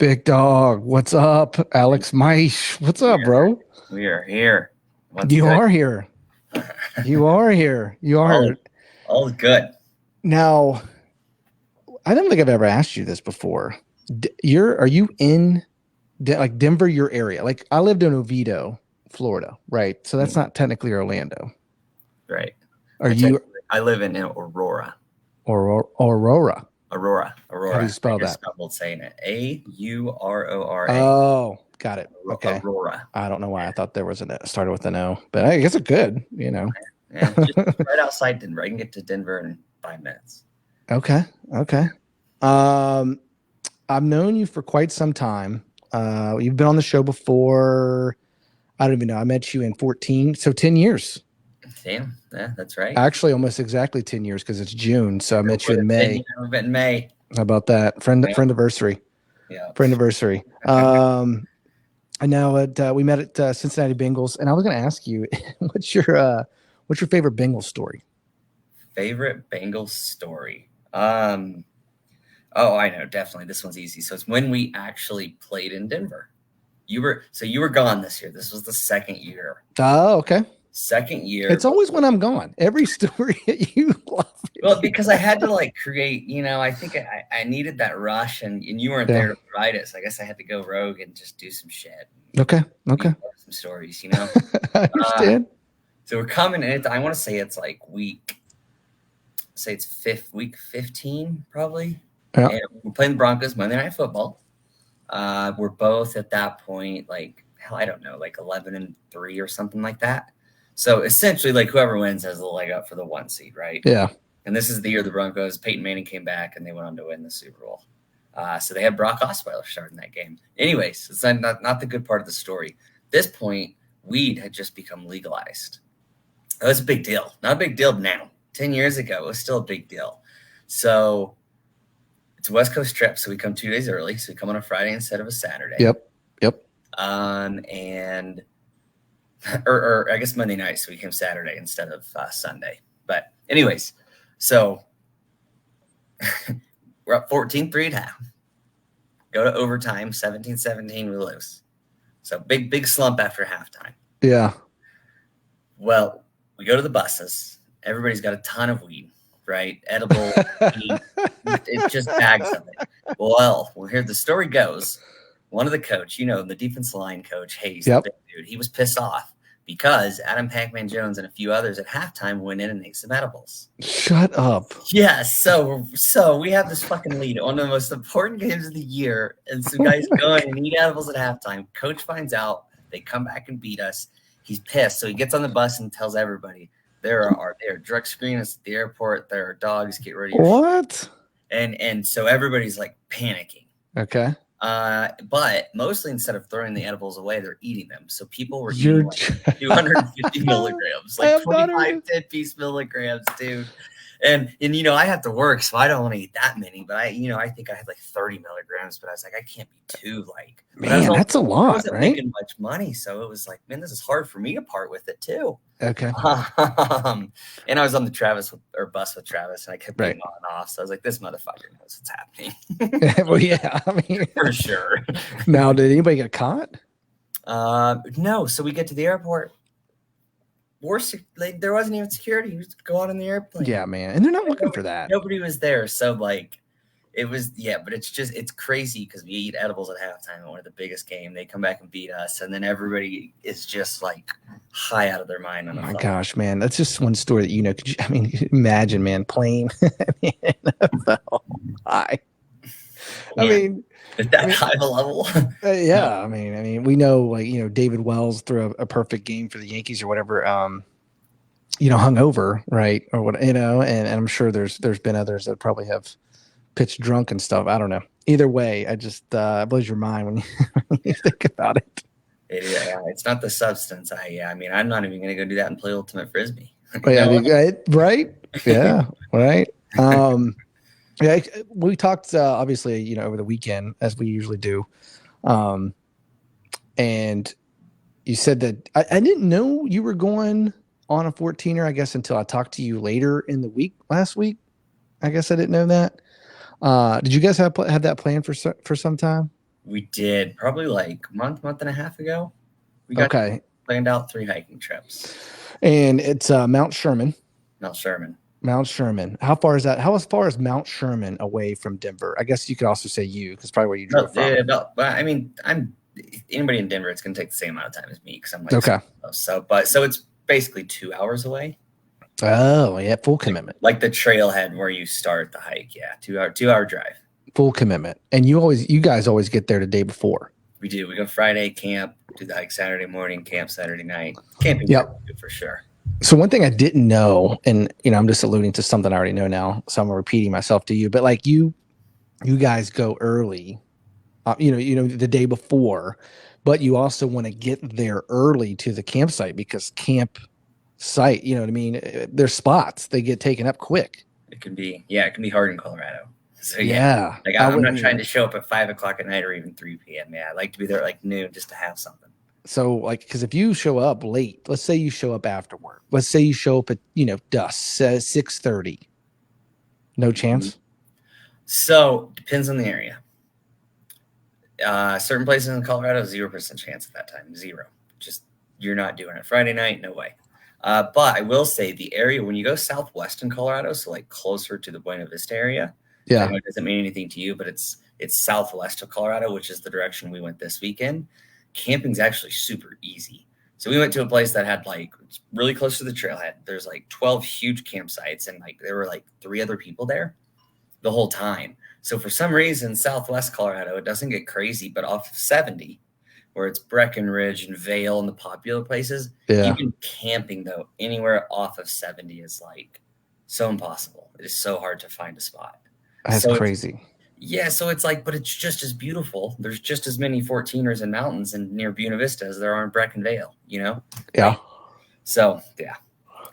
Big dog, what's up? Alex Meisch, what's We up, are bro? we are here. What's You good? are here. You are here. You All are. all good. Now, I don't think I've ever asked you this before. Are you in like Denver, your area? Like I lived in Oviedo, Florida, right? So that's Mhm. not technically Orlando. Right. Are I tell you, you I live in Aurora. or Aurora? Aurora. How do you Aurora. I spell just that? stumbled saying it. Aurora. Oh, got it. Okay. Aurora. I don't know why I thought there was started with an O, but I guess it could. Yeah, just right outside Denver. I can get to Denver in 5 minutes. Okay. Okay. Um, I've known you for quite some time. You've been on the show before. I don't even know. I met you in 14, so 10 years. Damn. Yeah, that's right. Actually, almost exactly 10 years because it's June. So I It met you would in have been, May. we've been in May. How about that? Yeah. Friendiversary. Yeah. Friendiversary. I know we met at Cincinnati Bengals, and I was going to ask you, what's your favorite Bengals story? Favorite Bengals story. Oh, I know, definitely. This one's easy. So it's when we actually played in Denver. You were gone this year. This was the second year. Oh, okay. Second year. It's always when I'm gone. Every story you love. Well, because I had to like create, I think I needed that rush and you weren't Yeah. there to write it. So I guess I had to go rogue and just do some shit. Okay. Okay. Some stories. I understand. So we're coming in. I want to say it's like week 15, probably. Yeah. And we're playing the Broncos Monday Night Football. We're both at that point, like, hell, I don't know, like 11-3 or something like that. So essentially, like, whoever wins has the leg up for the 1 seed, right? Yeah. And this is the year the Broncos, Peyton Manning came back and they went on to win the Super Bowl. So they had Brock Osweiler starting that game. Anyways, it's not the good part of the story. At this point, weed had just become legalized. It was a big deal. Not a big deal now. 10 years ago, it was still a big deal. So it's a West Coast trip, so we come 2 days early. So we come on a Friday instead of a Saturday. Yep. Or I guess Monday night, so we came Saturday instead of Sunday. But anyways, so we're up 14-3 at half. Go to overtime, 17-17, we lose. So big slump after halftime. Yeah. Well, we go to the buses. Everybody's got a ton of weed, right? Edible weed. It's just bags of it. Well, here the story goes. One of the coach, the defense line coach, Hayes, the big dude, he was pissed off because Adam Pac-Man Jones and a few others at halftime went in and ate some edibles. Shut up. Yeah, so we have this fucking lead, one of the most important games of the year, and some guys go in and eat edibles at halftime. Coach finds out. They come back and beat us. He's pissed, so he gets on the bus and tells everybody there are drug screens at the airport. There are dogs. Get ready. What? And so everybody's like panicking. Okay. But mostly instead of throwing the edibles away, they're eating them. So people were eating like 250 milligrams, like 25 10-piece milligrams, dude. And I have to work, so I don't want to eat that many. But I think I had like 30 milligrams. But I was like, I can't be too like. Man, that's a lot, I wasn't right? making much money, so it was like, man, this is hard for me to part with it too. Okay. And I was on the bus with Travis, and I kept being on and off. So I was like, this motherfucker knows what's happening. Well, yeah, I mean, for sure. Now, did anybody get caught? No. So we get to the airport. There wasn't even security. You just go out on the airplane. Yeah, man, and they're not looking for that. Nobody was there, so like. It was, but it's crazy because we eat edibles at halftime at one of the biggest games. They come back and beat us, and then everybody is just like high out of their mind. Oh my gosh, man, that's just one story that Could you imagine, man, playing NFL high? I mean, at that high of a level. Yeah, I mean, we know like David Wells threw a perfect game for the Yankees or whatever. Hungover, right, or what, and I'm sure there's been others that probably have pitched drunk and stuff. I don't know. Either way, it just blows your mind when you think about it. Yeah, it's not the substance. I'm not even going to go do that and play ultimate frisbee. Right? Yeah, right. Yeah, we talked obviously over the weekend as we usually do, and you said that I didn't know you were going on a 14er. I guess until I talked to you later in the week last week. I guess I didn't know that. Did you guys have that planned for some time? We did probably like month and a half ago. We got Okay. planned out 3 hiking trips. And it's Mount Sherman. Mount Sherman. Mount Sherman. How far is that? How as far as Mount Sherman away from Denver? I guess you could also say you, because probably where you drove from. But I mean, I'm anybody in Denver. It's going to take the same amount of time as me because I'm like Okay. so it's basically 2 hours away. Oh, yeah, full commitment. Like the trailhead where you start the hike. Yeah, 2 hour drive. Full commitment. And you guys always get there the day before. We do. We go Friday camp, do the hike Saturday morning, camp Saturday night. Camping for sure. So one thing I didn't know, and I'm just alluding to something I already know now, so I'm repeating myself to you, but like you guys go early, the day before, but you also want to get there early to the campsite because campsite, you know what I mean? There's spots, they get taken up quick. It can be hard in Colorado. So yeah. Like I'm not trying to show up at 5 o'clock at night or even 3 p.m. Yeah, I like to be there at like noon just to have something. So like, because if you show up late, let's say you show up after work, let's say you show up at dusk, 6:30, no chance. So depends on the area. Certain places in Colorado, 0% chance at that time. 0. Just you're not doing it. Friday night, no way. But I will say the area when you go southwest in Colorado, so like closer to the Buena Vista area. Yeah, I know it doesn't mean anything to you, but it's southwest of Colorado, which is the direction we went this weekend. Camping's actually super easy. So we went to a place that had it's really close to the trailhead. There's like 12 huge campsites, and like there were like 3 other people there the whole time. So for some reason, southwest Colorado, it doesn't get crazy, but off of 70, where it's Breckenridge and Vail and the popular places, even camping though anywhere off of 70 is like so impossible. It is so hard to find a spot. That's crazy. Yeah, so it's like, but it's just as beautiful. There's just as many 14ers and mountains and near Buena Vista as there are in Breck and Vail, Yeah. Right? So, yeah.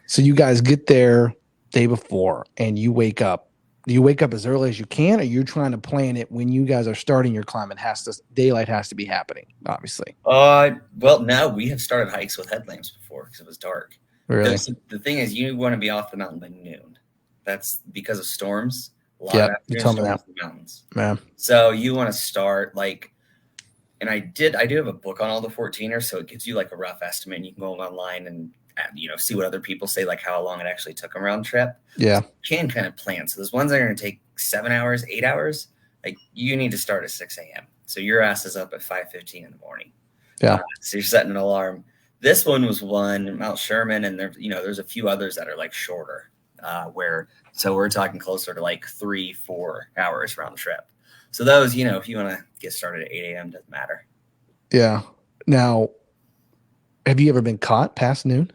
So you guys get there day before and you wake up. Do you wake up as early as you can, or you're trying to plan it when you guys are starting your climb? Daylight has to be happening, obviously. Well, no, we have started hikes with headlamps before because it was dark. Really? The thing is, you want to be off the mountain by noon. That's because of storms. Yeah, you told me that. In the mountains. Yeah. So you want to start and I do have a book on all the 14ers, so it gives you like a rough estimate. And you can go online and see what other people say, like how long it actually took them round trip. Yeah, so you can kind of plan. So those ones that are going to take 7 hours, 8 hours, like you need to start at 6 a.m. So your ass is up at 5:15 in the morning. Yeah. So you're setting an alarm. This one was one Mount Sherman, and there's a few others that are like shorter, so we're talking closer to like 3-4 hours round trip. So those, if you want to get started at 8 a.m., doesn't matter. Yeah. Now, have you ever been caught past noon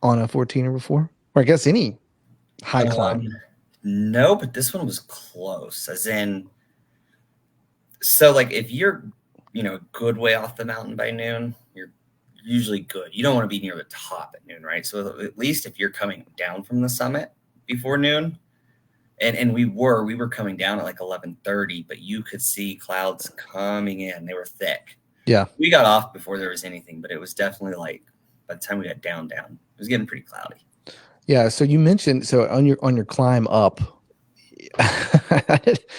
on a 14er before? Or I guess any high climb? No, but this one was close. As in, so like if you're, good way off the mountain by noon, you're usually good. You don't want to be near the top at noon, right? So at least if you're coming down from the summit before noon, and we were coming down at like 11:30, but you could see clouds coming in. They were thick. Yeah. We got off before there was anything, but it was definitely like by the time we got down, it was getting pretty cloudy. Yeah. So you mentioned, on your climb up,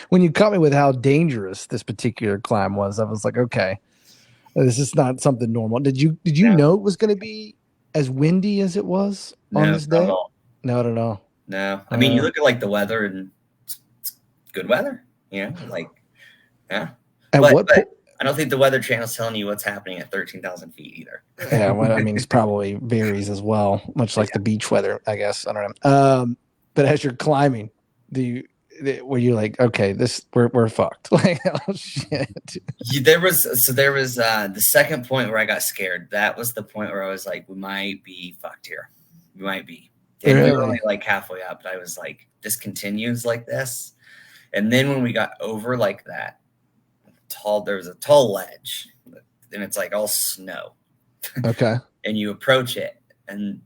when you caught me with how dangerous this particular climb was, I was like, okay, this is not something normal. Did you know it was going to be as windy as it was on this day? Not at all. No. I mean, you look at like the weather and it's good weather, yeah. But I don't think the Weather Channel's telling you what's happening at 13,000 feet either. Yeah, well, I mean, it probably varies as well, much like the beach weather, I guess. I don't know. But as you're climbing, were you like, okay, we're fucked? Like, oh shit. There was the second point where I got scared. That was the point where I was like, we might be fucked here. We might be. And we were only like halfway up, but I was like, this continues like this. And then when we got over like that, there was a tall ledge, and it's like all snow. Okay. And you approach it, and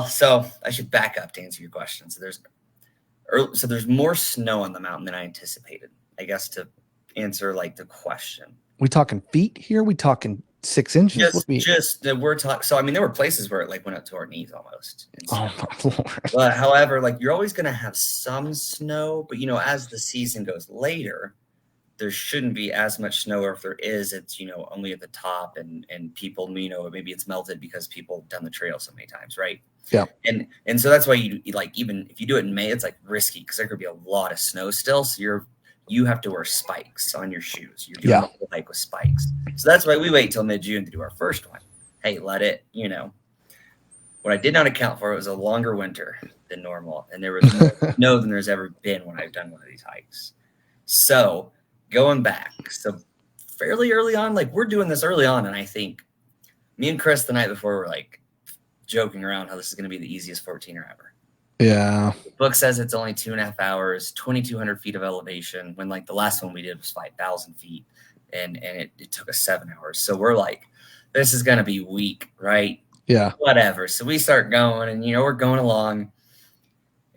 so I should back up to answer your question. So there's more snow on the mountain than I anticipated, I guess, to answer like the question. We talking feet here? We talking 6 inches? We're talking. So I mean, there were places where it like went up to our knees almost. Oh my Lord. But however, like you're always going to have some snow, but as the season goes later, there shouldn't be as much snow, or if there is, it's, only at the top, and people, maybe it's melted because people have done the trail so many times, right? Yeah. And so that's why you like, even if you do it in May, it's like risky because there could be a lot of snow still. So you have to wear spikes on your shoes. You're doing Yeah. the whole hike with spikes. So that's why we wait till mid-June to do our first one. Hey, let it, what I did not account for, it was a longer winter than normal, and there was more snow than there's ever been when I've done one of these hikes. So going back, so fairly early on, like we're doing this early on, and I think me and Chris the night before were like joking around how this is going to be the easiest 14er ever. Yeah. The book says it's only 2.5 hours, 2,200 feet of elevation, when like the last one we did was 5,000 feet, and it took us 7 hours. So we're like, this is going to be weak, right? Yeah. Whatever. So we start going, and we're going along,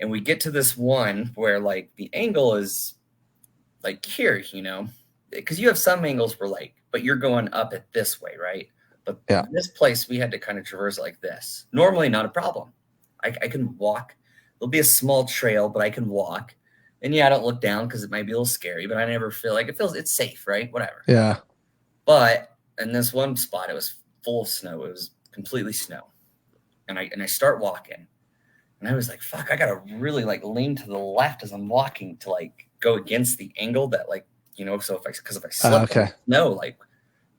and we get to this one where like the angle is like here, because you have some angles where like, but you're going up it this way, right? But Yeah. this place we had to kind of traverse like this. Normally not a problem. I can walk. There'll be a small trail, but I can walk. And yeah, I don't look down because it might be a little scary, but I never feel like it's safe, right? Whatever. Yeah. But in this one spot, it was full of snow. It was completely snow. And I start walking, and I was like, fuck, I gotta really like lean to the left as I'm walking to like go against the angle that like, so if I slip Okay. in the snow, like,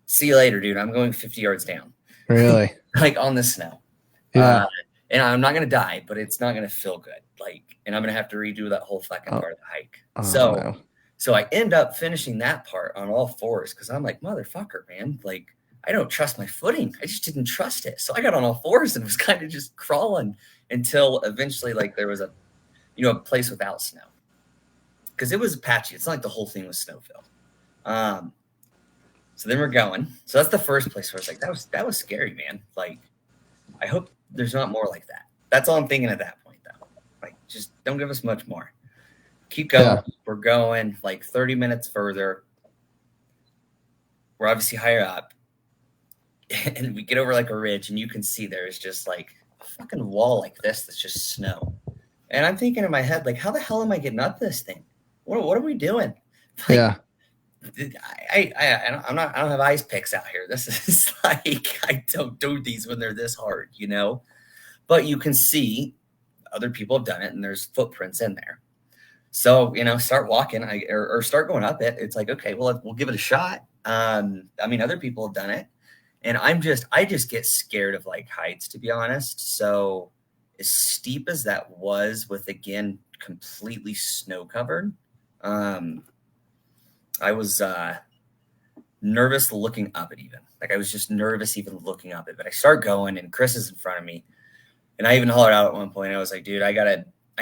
see you later, dude. I'm going 50 yards down. Really? Like on the snow. Yeah. And I'm not gonna die, but it's not gonna feel good. Like, and I'm gonna have to redo that whole fucking part of the hike. No. So I end up finishing that part on all fours because I'm like, motherfucker, man. Like, I don't trust my footing. I just didn't trust it. So I got on all fours and was kind of just crawling until eventually, like, there was a place without snow, because it was patchy. It's not like the whole thing was snow filled. So then we're going. So that's the first place where I was like, that was scary, man. Like, I hope there's not more like that. That's all I'm thinking at that point, though. Like, just don't give us much more. Keep going. Yeah. We're going like 30 minutes further. We're obviously higher up. And we get over like a ridge, and you can see there's just like a fucking wall like this that's just snow. And I'm thinking in my head, like, how the hell am I getting up this thing? What are we doing? Like, Yeah. I don't have ice picks out here. This is like, I don't do these when they're this hard, But you can see other people have done it, and there's footprints in there. So, start walking, or start going up it. It's like, okay, well, we'll give it a shot. Other people have done it, and I just get scared of like heights, to be honest. So as steep as that was, with again completely snow covered, I was nervous looking up it. Even like, I was just nervous even looking up it. But I start going, and Chris is in front of me, and I even hollered out at one point. I was like, dude, I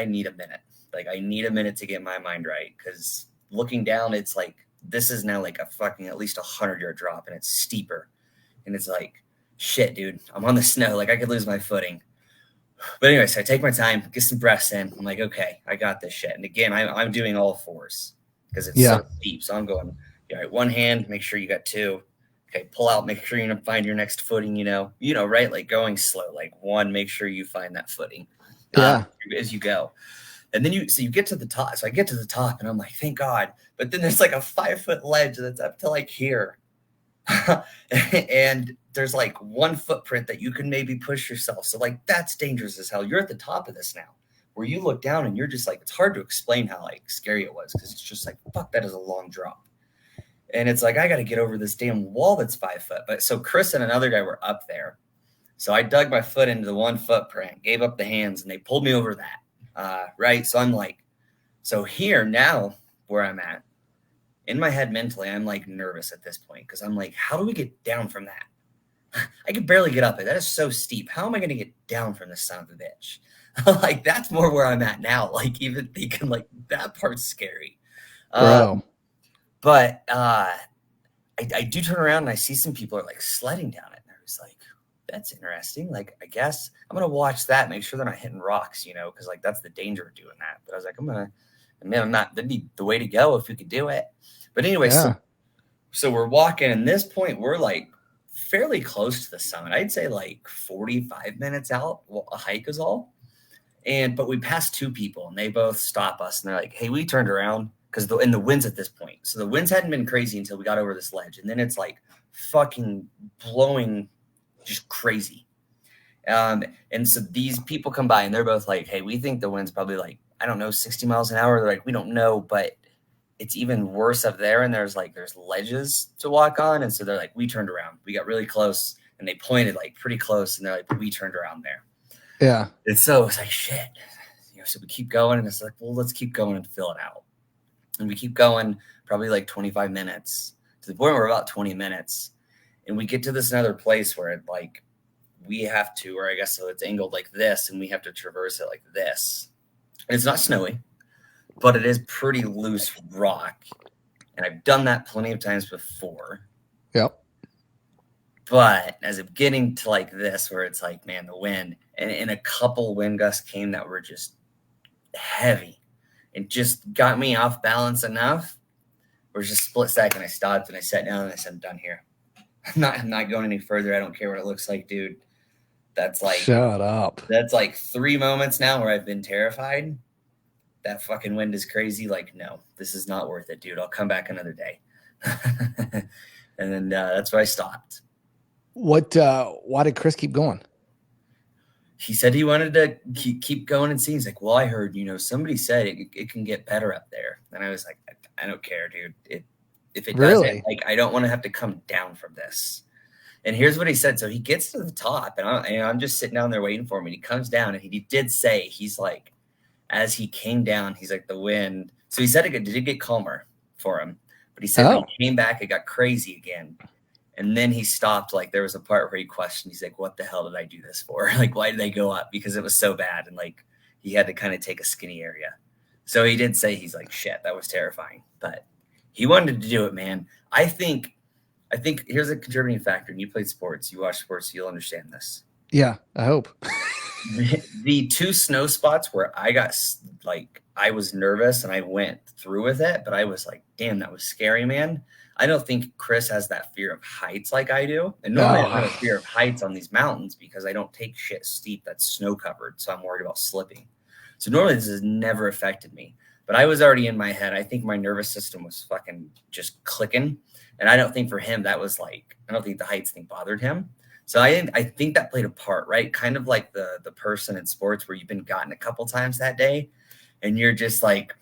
need a minute. Like, I need a minute to get my mind right, because looking down, it's like, this is now like a fucking at least 100-yard drop, and it's steeper. And it's like, shit, dude, I'm on the snow. Like, I could lose my footing. But anyway, so I take my time, get some breaths in. I'm like, okay, I got this shit. And again, I'm doing all fours because it's so steep. So I'm going, all right, one hand, make sure you got two. Okay, pull out, make sure you find your next footing, right? Like, going slow, like one, make sure you find that footing as you go. And then you get to the top. So I get to the top, and I'm like, thank God. But then there's like a 5-foot ledge that's up to like here. And there's like one footprint that you can maybe push yourself. So like, that's dangerous as hell. You're at the top of this now, where you look down and you're just like, it's hard to explain how like scary it was, because it's just like, fuck, that is a long drop. And it's like, I got to get over this damn wall that's 5 foot. But so Chris and another guy were up there. So I dug my foot into the one footprint, gave up the hands, and they pulled me over that. Right. So I'm like, so here now where I'm at, in my head mentally, I'm like nervous at this point, because I'm like, how do we get down from that? I could barely get up it. That is so steep. How am I going to get down from this son of a bitch? Like, that's more where I'm at now. Like, even thinking like that part's scary. Bro. But I do turn around, and I see some people are like sledding down it. And I was like, that's interesting. Like, I guess I'm going to watch that, make sure they're not hitting rocks, because like, that's the danger of doing that. But I was like, that'd be the way to go if we could do it. But anyway, so we're walking, and this point we're like fairly close to the summit. I'd say like 45 minutes out, a hike is all. But we passed two people, and they both stop us, and they're like, hey, we turned around, because the winds at this point. So the winds hadn't been crazy until we got over this ledge, and then it's like fucking blowing, just crazy. And so these people come by and they're both like, "Hey, we think the wind's probably like, I don't know, 60 miles an hour." They're like, "We don't know, but it's even worse up there, and there's ledges to walk on." And so they're like, "We turned around, we got really close," and they pointed like pretty close, and they're like, "We turned around there." Yeah. And so it's like, shit. So we keep going, and it's like, well, let's keep going and fill it out. And we keep going probably like 25 minutes to the point where we're about 20 minutes. And we get to this another place where it like we have to, or I guess so it's angled like this, and we have to traverse it like this. And it's not snowy, but it is pretty loose rock. And I've done that plenty of times before. Yep. But as I'm getting to like this, where it's like, man, the wind, and a couple wind gusts came that were just heavy and just got me off balance enough. It was just a split second. I stopped and I sat down and I said, "I'm done here. I'm not going any further. I don't care what it looks like, dude." That's like, shut up. That's like 3 moments now where I've been terrified. That fucking wind is crazy. Like, no, this is not worth it, dude. I'll come back another day. And then that's where I stopped. Why did Chris keep going? He said he wanted to keep going and see. He's like, "Well, I heard, somebody said it can get better up there." And I was like, I don't care, dude. If it Really? doesn't, like, I don't want to have to come down from this. And here's what he said. So he gets to the top, and I'm just sitting down there waiting for him. And he comes down, and he did say, he's like, as he came down, he's like, the wind. So he said it did get calmer for him, but he said when he came back, it got crazy again. And then he stopped. Like, there was a part where he questioned. He's like, "What the hell did I do this for? Like, why did they go up?" Because it was so bad. And like, he had to kind of take a skinny area. So he did say, he's like, "Shit, that was terrifying." But he wanted to do it, man. I think here's a contributing factor. And you played sports, you watch sports, you'll understand this. Yeah, I hope. The 2 snow spots where I got like, I was nervous and I went through with it, but I was like, damn, that was scary, man. I don't think Chris has that fear of heights like I do. And normally I have a fear of heights on these mountains because I don't take shit steep that's snow covered. So I'm worried about slipping. So normally this has never affected me. But I was already in my head. I think my nervous system was fucking just clicking. And I don't think for him that was like, I don't think the heights thing bothered him. So I think that played a part, right? Kind of like the person in sports where you've been gotten a couple times that day and you're just like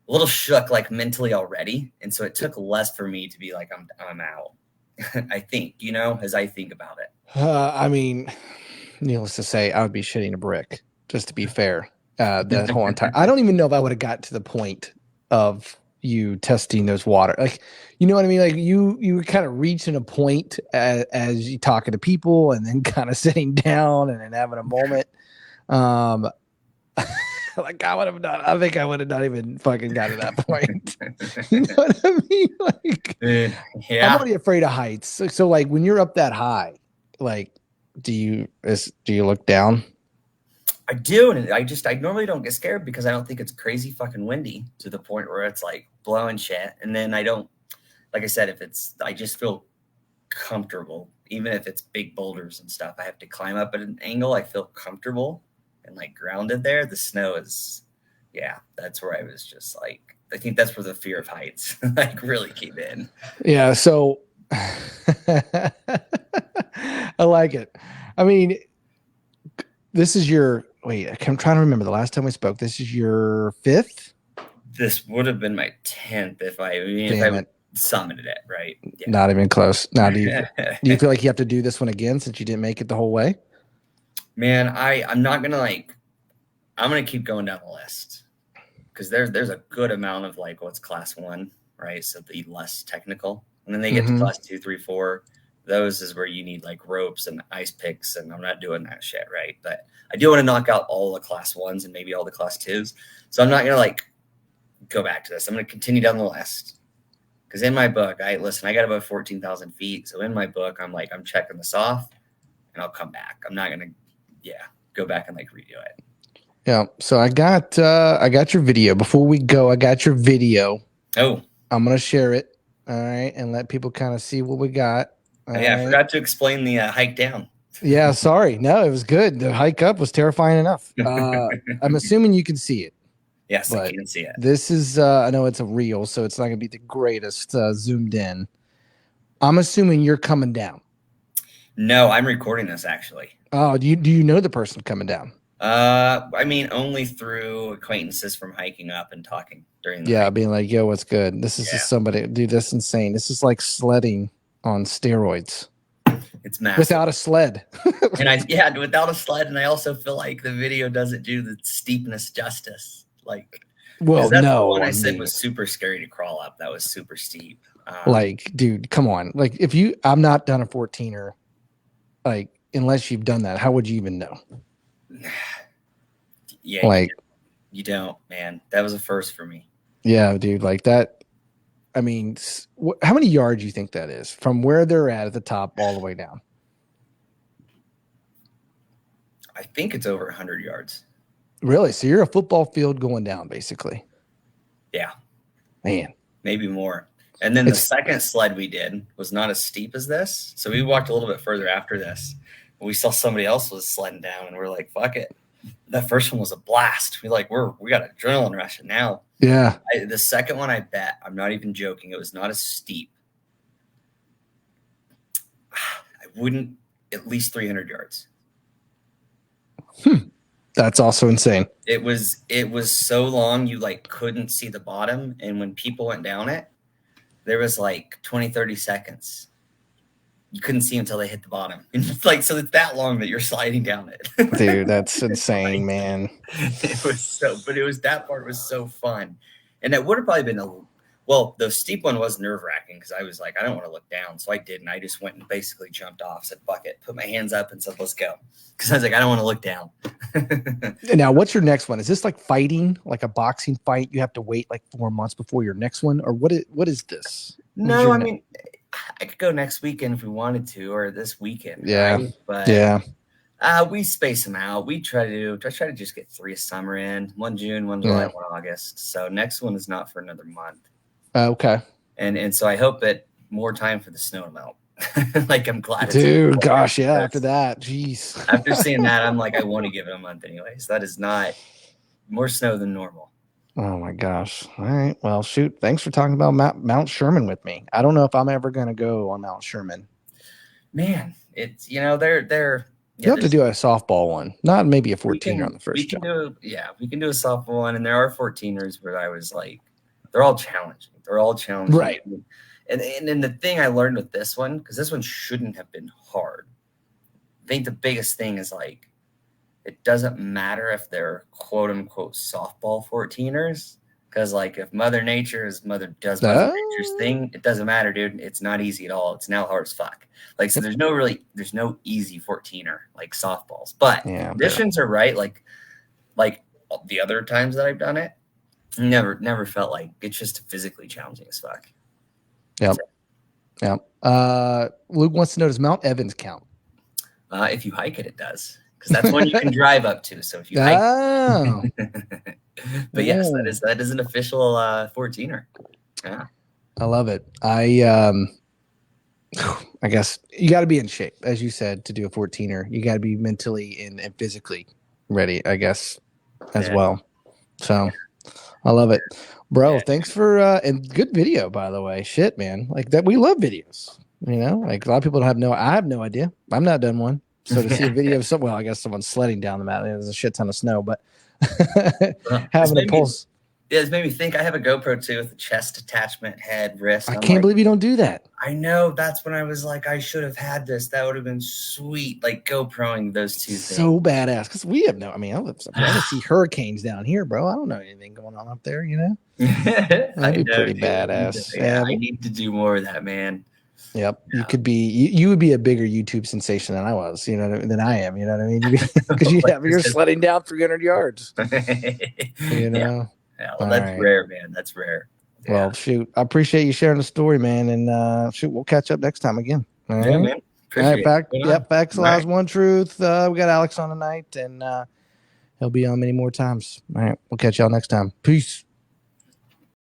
a little shook, like mentally already. And so it took less for me to be like, I'm out. I think, as I think about it. I mean, needless to say, I would be shitting a brick, just to be fair. That whole entire, I don't even know if I would have got to the point of you testing those water. Like, you know what I mean? Like you were kind of reaching a point as you talking to people and then kind of sitting down and then having a moment. Like I would have not, I think I would have not even fucking got to that point. You know what I mean? Like, yeah. I'm already afraid of heights. So like when you're up that high, like, do you look down? I do. And I normally don't get scared because I don't think it's crazy fucking windy to the point where it's like blowing shit. And then I don't, like I said, I just feel comfortable, even if it's big boulders and stuff. I have to climb up at an angle. I feel comfortable and like grounded there. The snow is, yeah, that's where I was just like, I think that's where the fear of heights like really came in. Yeah. So I like it. I mean, this is I'm trying to remember the last time we spoke. This is your 5th? This would have been my 10th if I summited it, right? Yeah. Not even close. Now, do you feel like you have to do this one again since you didn't make it the whole way? Man, I'm not gonna I'm gonna keep going down the list because there's a good amount of like what's class 1, right? So the less technical, and then they get to class 2, 3, 4. Those is where you need like ropes and ice picks, and I'm not doing that shit, right? But I do want to knock out all the class 1s and maybe all the class 2s. So I'm not gonna like go back to this. I'm gonna continue down the list because in my book, I got about 14,000 feet. So in my book, I'm checking this off, and I'll come back. I'm not gonna, go back and like redo it. Yeah. So I got your video. Before we go, I got your video. Oh, I'm gonna share it. All right, and let people kind of see what we got. I forgot to explain the hike down. Yeah, sorry. No, it was good. The hike up was terrifying enough. I'm assuming you can see it. Yes, I but can see it. this is I know it's a reel, so it's not gonna be the greatest zoomed in. I'm assuming you're coming down. No, I'm recording this actually. Oh, do you know the person coming down? I mean, only through acquaintances from hiking up and talking during the Yeah, hike. being like, yo, what's good? This is Yeah, just somebody, dude, that's insane. This is like sledding on steroids it's massive. without a sled. And yeah, without a sled, and I also feel like the video doesn't do the steepness justice. Like, because Well, that's the no, one I I said mean, was super scary to crawl up. That was super steep. like, dude, come on. Like, if you, I'm not done a 14er, like, unless you've done that, how would you even know? Yeah, Like, you don't, man. That was a first for me. yeah, dude, like that. I mean, how many yards do you think that is from where they're at the top all the way down? I think it's over 100 yards. Really? So you're a football field going down, basically. Yeah, Man, maybe more. And then the second sled we did was not as steep as this. So we walked a little bit further after this. We saw somebody else was sledding down, and we're like, fuck it. That first one was a blast. We got adrenaline rush. And now, yeah, the second one, I bet, I'm not even joking, it was not as steep. I wouldn't, at least 300 yards. that's also insane. It was so long you like couldn't see the bottom, and when people went down it, there was like 20, 30 seconds. You couldn't see until they hit the bottom. And it's like, so it's that long that you're sliding down it. Dude, that's insane, man. That part was so fun. And that would have probably been well, the steep one was nerve wracking because I was like, I don't want to look down. So I didn't. I just went and basically jumped off, said, fuck it, put my hands up and said, let's go. Because I was like, I don't want to look down. Now, what's your next one? Is this like fighting, like a boxing fight? You have to wait like 4 months before your next one? Or what is this? No, I mean, I could go next weekend if we wanted to, or this weekend. Yeah. Right? But yeah. We space them out. We try to just get 3 a summer in, 1 June, 1 July, 1 August. So next one is not for another month. Okay. And so I hope that more time for the snow to melt. Like, I'm glad. Dude, gosh, yeah. After that, jeez. After seeing that, I'm like, I want to give it a month anyways. That is not more snow than normal. Oh my gosh. All right. Well, shoot. Thanks for talking about Mount Sherman with me. I don't know if I'm ever going to go on Mount Sherman. Man, it's, they're you have to do a softball one, not maybe a 14er on the first. We can do a softball one, and there are 14ers where I was like, they're all challenging. Right. And then the thing I learned with this one, because this one shouldn't have been hard. I think the biggest thing is like, it doesn't matter if they're quote unquote softball 14ers, because like if Mother Nature does Mother Nature's thing, it doesn't matter, dude. It's not easy at all. It's now hard as fuck. Like, so there's no easy 14er like softballs, but conditions are right. Like the other times that I've done it, never felt like it's just physically challenging as fuck. Yep. Luke wants to know, does Mount Evans count? If you hike it, it does, because that's one you can drive up to. So if you hike, but yes, that is an official 14er. Yeah, I love it. I guess you got to be in shape, as you said, to do a 14er. You got to be mentally and physically ready, I guess, as well. So I love it, bro. Thanks for and good video, by the way. Shit, man, like that. We love videos. Like a lot of people I have no idea. I'm not done one. So to see a video of I guess someone's sledding down the mountain. There's a shit ton of snow, but having a pulse. Yeah, it's made me think. I have a GoPro too with a chest attachment, head, wrist. I can't believe you don't do that. I know. That's when I was like, I should have had this. That would have been sweet. Like GoProing those two things. So badass. Because we have I see hurricanes down here, bro. I don't know anything going on up there, That'd be pretty badass. Yeah, I need to do more of that, man. Yep. Yeah. You would be a bigger YouTube sensation than I was, than I am, you know what I mean? Because you're sledding down 300 yards. Yeah, well, that's rare, man. That's rare. Yeah. Well, shoot. I appreciate you sharing the story, man. And shoot, we'll catch up next time again. All right? Yeah, man. Appreciate it. Facts Lies, One Truth. We got Alex on tonight, and he'll be on many more times. All right. We'll catch y'all next time. Peace.